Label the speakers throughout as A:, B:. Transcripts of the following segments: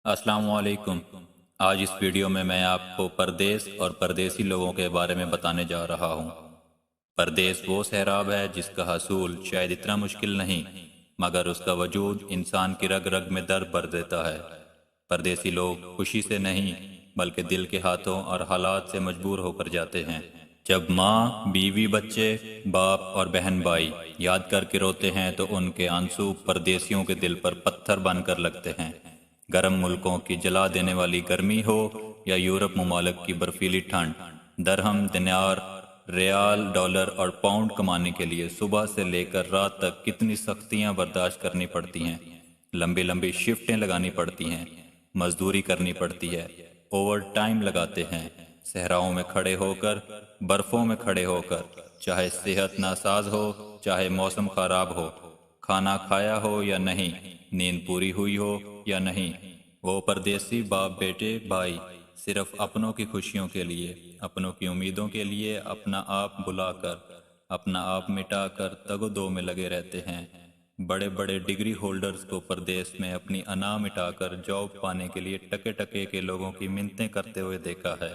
A: السلام علیکم۔ آج اس ویڈیو میں آپ کو پردیس اور پردیسی لوگوں کے بارے میں بتانے جا رہا ہوں۔ پردیس وہ سہراب ہے جس کا حصول شاید اتنا مشکل نہیں، مگر اس کا وجود انسان کی رگ رگ میں درد بھر دیتا ہے۔ پردیسی لوگ خوشی سے نہیں بلکہ دل کے ہاتھوں اور حالات سے مجبور ہو کر جاتے ہیں۔ جب ماں، بیوی، بچے، باپ اور بہن بھائی یاد کر کے روتے ہیں تو ان کے آنسو پردیسیوں کے دل پر پتھر بن کر لگتے ہیں۔ گرم ملکوں کی جلا دینے والی گرمی ہو یا یورپ ممالک کی برفیلی ٹھنڈ، درہم، دینار، ریال، ڈالر اور پاؤنڈ کمانے کے لیے صبح سے لے کر رات تک کتنی سختیاں برداشت کرنی پڑتی ہیں۔ لمبی لمبی شفٹیں لگانی پڑتی ہیں، مزدوری کرنی پڑتی ہے، اوور ٹائم لگاتے ہیں، صحراؤں میں کھڑے ہو کر، برفوں میں کھڑے ہو کر، چاہے صحت ناساز ہو، چاہے موسم خراب ہو، کھانا کھایا ہو یا نہیں، نیند پوری ہوئی ہو یا نہیں، وہ پردیسی باپ، بیٹے، بھائی صرف اپنوں کی خوشیوں کے لیے، اپنوں کی امیدوں کے لیے اپنا آپ بلا کر، اپنا آپ مٹا کر تگ و دو میں لگے رہتے ہیں۔ بڑے بڑے ڈگری ہولڈرز کو پردیس میں اپنی انا مٹا کر جاب پانے کے لیے ٹکے ٹکے کے لوگوں کی منتیں کرتے ہوئے دیکھا ہے،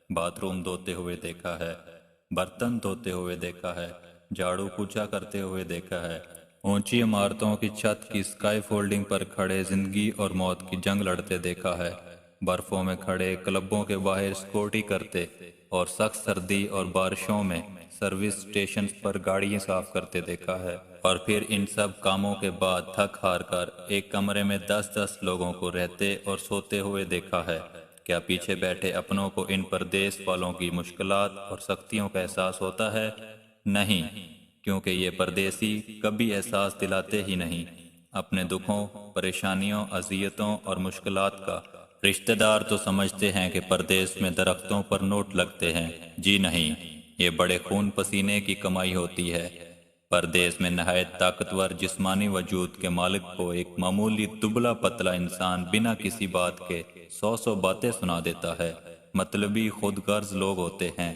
A: باتھ روم دھوتے ہوئے دیکھا ہے، برتن دھوتے ہوئے دیکھا ہے، جھاڑو پوچھا کرتے ہوئے دیکھا ہے، اونچی عمارتوں کی چھت کی اسکائی فولڈنگ پر کھڑے زندگی اور موت کی جنگ لڑتے دیکھا ہے، برفوں میں کھڑے کلبوں کے باہر سکورٹی کرتے اور سخت سردی اور بارشوں میں سروس اسٹیشنز پر گاڑیاں صاف کرتے دیکھا ہے، اور پھر ان سب کاموں کے بعد تھک ہار کر ایک کمرے میں 10 لوگوں کو رہتے اور سوتے ہوئے دیکھا ہے۔ کیا پیچھے بیٹھے اپنوں کو ان پردیس والوں کی مشکلات اور سختیوں کا احساس ہوتا ہے؟ نہیں، کیونکہ یہ پردیسی کبھی احساس دلاتے ہی نہیں۔ اپنے دکھوں، پریشانیوں، اذیتوں اور مشکلات کا رشتہ دار تو سمجھتے ہیں کہ پردیس میں درختوں پر نوٹ لگتے ہیں۔ جی نہیں، یہ بڑے خون پسینے کی کمائی ہوتی ہے۔ پردیس میں نہایت طاقتور جسمانی وجود کے مالک کو ایک معمولی دبلا پتلا انسان بنا کسی بات کے 100 باتیں سنا دیتا ہے۔ مطلبی خود غرض لوگ ہوتے ہیں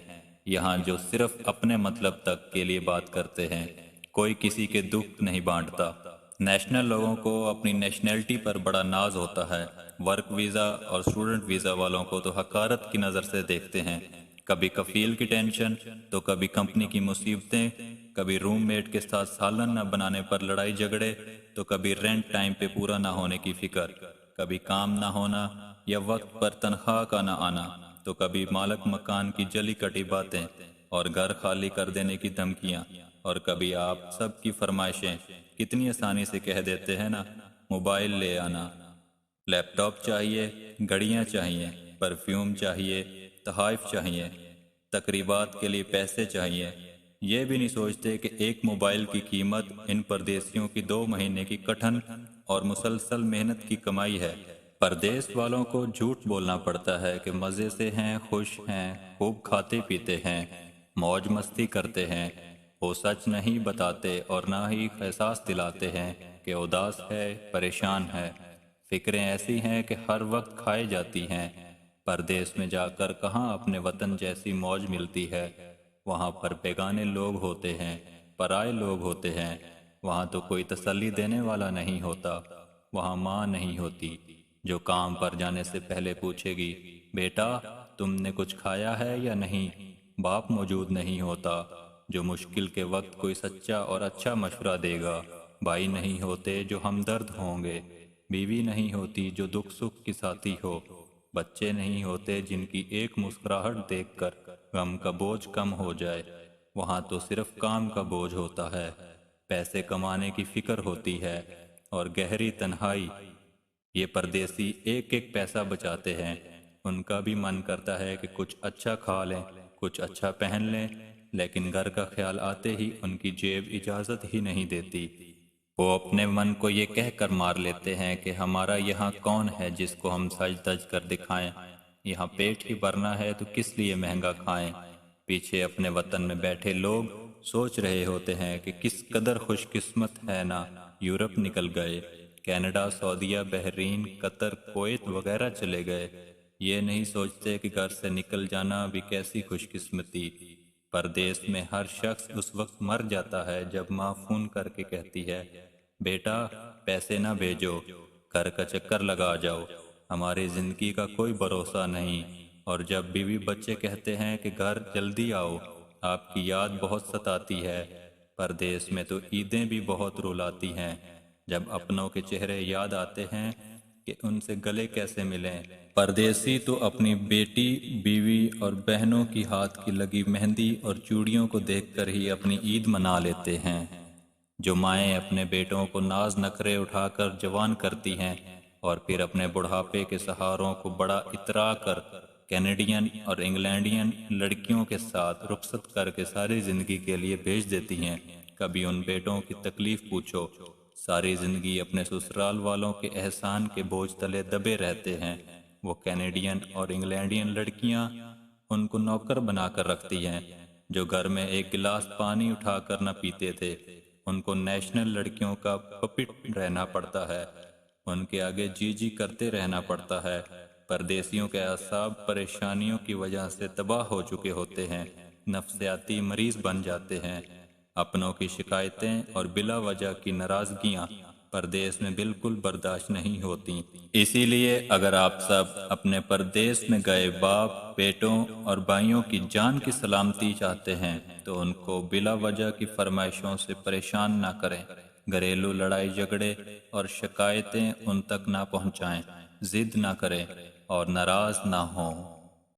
A: یہاں جو صرف اپنے مطلب تک کے لیے بات کرتے ہیں، کوئی کسی کے دکھ نہیں بانٹتا۔ نیشنل لوگوں کو اپنی نیشنلٹی پر بڑا ناز ہوتا ہے، ورک ویزا اور اسٹوڈنٹ ویزا والوں کو تو حقارت کی نظر سے دیکھتے ہیں۔ کبھی کفیل کی ٹینشن تو کبھی کمپنی کی مصیبتیں، کبھی روم میٹ کے ساتھ سالن نہ بنانے پر لڑائی جھگڑے تو کبھی رینٹ ٹائم پہ پورا نہ ہونے کی فکر، کبھی کام نہ ہونا یا وقت پر تنخواہ کا نہ آنا تو کبھی مالک مکان کی جلی کٹی باتیں اور گھر خالی کر دینے کی دھمکیاں، اور کبھی آپ سب کی فرمائشیں کتنی آسانی سے کہہ دیتے ہیں نا، موبائل لے آنا، لیپ ٹاپ چاہیے، گھڑیاں چاہیے، پرفیوم چاہیے، تحائف چاہیے، تقریبات کے لیے پیسے چاہیے۔ یہ بھی نہیں سوچتے کہ ایک موبائل کی قیمت ان پردیسیوں کی 2 مہینے کی کٹھن اور مسلسل محنت کی کمائی ہے۔ پردیس والوں کو جھوٹ بولنا پڑتا ہے کہ مزے سے ہیں، خوش ہیں، خوب کھاتے پیتے ہیں، موج مستی کرتے ہیں۔ وہ سچ نہیں بتاتے اور نہ ہی احساس دلاتے ہیں کہ اداس ہے، پریشان ہے۔ فکریں ایسی ہیں کہ ہر وقت کھائی جاتی ہیں۔ پردیس میں جا کر کہاں اپنے وطن جیسی موج ملتی ہے؟ وہاں پر بیگانے لوگ ہوتے ہیں، پرائے لوگ ہوتے ہیں۔ وہاں تو کوئی تسلی دینے والا نہیں ہوتا۔ وہاں ماں نہیں ہوتی جو کام پر جانے سے پہلے پوچھے گی، بیٹا تم نے کچھ کھایا ہے یا نہیں؟ باپ موجود نہیں ہوتا جو مشکل کے وقت کوئی سچا اور اچھا مشورہ دے گا۔ بھائی نہیں ہوتے جو ہمدرد ہوں گے، بیوی نہیں ہوتی جو دکھ سکھ کی ساتھی ہو، بچے نہیں ہوتے جن کی ایک مسکراہٹ دیکھ کر غم کا بوجھ کم ہو جائے۔ وہاں تو صرف کام کا بوجھ ہوتا ہے، پیسے کمانے کی فکر ہوتی ہے اور گہری تنہائی۔ یہ پردیسی ایک ایک پیسہ بچاتے ہیں۔ ان کا بھی من کرتا ہے کہ کچھ اچھا کھا لیں، کچھ اچھا پہن لیں، لیکن گھر کا خیال آتے ہی ان کی جیب اجازت ہی نہیں دیتی۔ وہ اپنے من کو یہ کہہ کر مار لیتے ہیں کہ ہمارا یہاں کون ہے جس کو ہم سج دج کر دکھائیں؟ یہاں پیٹ ہی بھرنا ہے تو کس لیے مہنگا کھائیں؟ پیچھے اپنے وطن میں بیٹھے لوگ سوچ رہے ہوتے ہیں کہ کس قدر خوش قسمت ہے نا، یورپ نکل گئے، کینیڈا، سعودیہ، بحرین، قطر، کویت وغیرہ چلے گئے۔ یہ نہیں سوچتے کہ گھر سے نکل جانا بھی کیسی خوش قسمتی۔ پردیس میں ہر شخص اس وقت مر جاتا ہے جب ماں فون کر کے کہتی ہے، بیٹا پیسے نہ بھیجو، گھر کا چکر لگا جاؤ۔ ہماری زندگی کا کوئی بھروسہ نہیں، اور جب بیوی بچے کہتے ہیں کہ گھر جلدی آؤ، آپ کی یاد بہت ستاتی ہے۔ پردیس میں تو عیدیں بھی بہت رلاتی ہیں، جب اپنوں کے چہرے یاد آتے ہیں کہ ان سے گلے کیسے ملیں۔ پردیسی تو اپنی بیٹی، بیوی اور بہنوں کی ہاتھ کی لگی مہندی اور چوڑیوں کو دیکھ کر ہی اپنی عید منا لیتے ہیں۔ جو مائیں اپنے بیٹوں کو ناز نخرے اٹھا کر جوان کرتی ہیں اور پھر اپنے بڑھاپے کے سہاروں کو بڑا اترا کر کینیڈین اور انگلینڈین لڑکیوں کے ساتھ رخصت کر کے ساری زندگی کے لیے بھیج دیتی ہیں، کبھی ان بیٹوں کی تکلیف پوچھو۔ ساری زندگی اپنے سسرال والوں کے احسان کے بوجھ تلے دبے رہتے ہیں۔ وہ کینیڈین اور انگلینڈین لڑکیاں ان کو نوکر بنا کر رکھتی ہیں، جو گھر میں ایک گلاس پانی اٹھا کر نہ پیتے تھے۔ ان کو نیشنل لڑکیوں کا پپٹ رہنا پڑتا ہے، ان کے آگے جی جی کرتے رہنا پڑتا ہے۔ پردیسیوں کے اعصاب پریشانیوں کی وجہ سے تباہ ہو چکے ہوتے ہیں، نفسیاتی مریض بن جاتے ہیں۔ اپنوں کی شکایتیں اور بلا وجہ کی ناراضگیاں پردیس میں بالکل برداشت نہیں ہوتی۔ اسی لیے اگر آپ سب اپنے پردیس میں گئے باپ، بیٹوں اور بھائیوں کی جان کی سلامتی چاہتے ہیں تو ان کو بلا وجہ کی فرمائشوں سے پریشان نہ کریں، گھریلو لڑائی جھگڑے اور شکایتیں ان تک نہ پہنچائیں، ضد نہ کریں اور ناراض نہ ہوں۔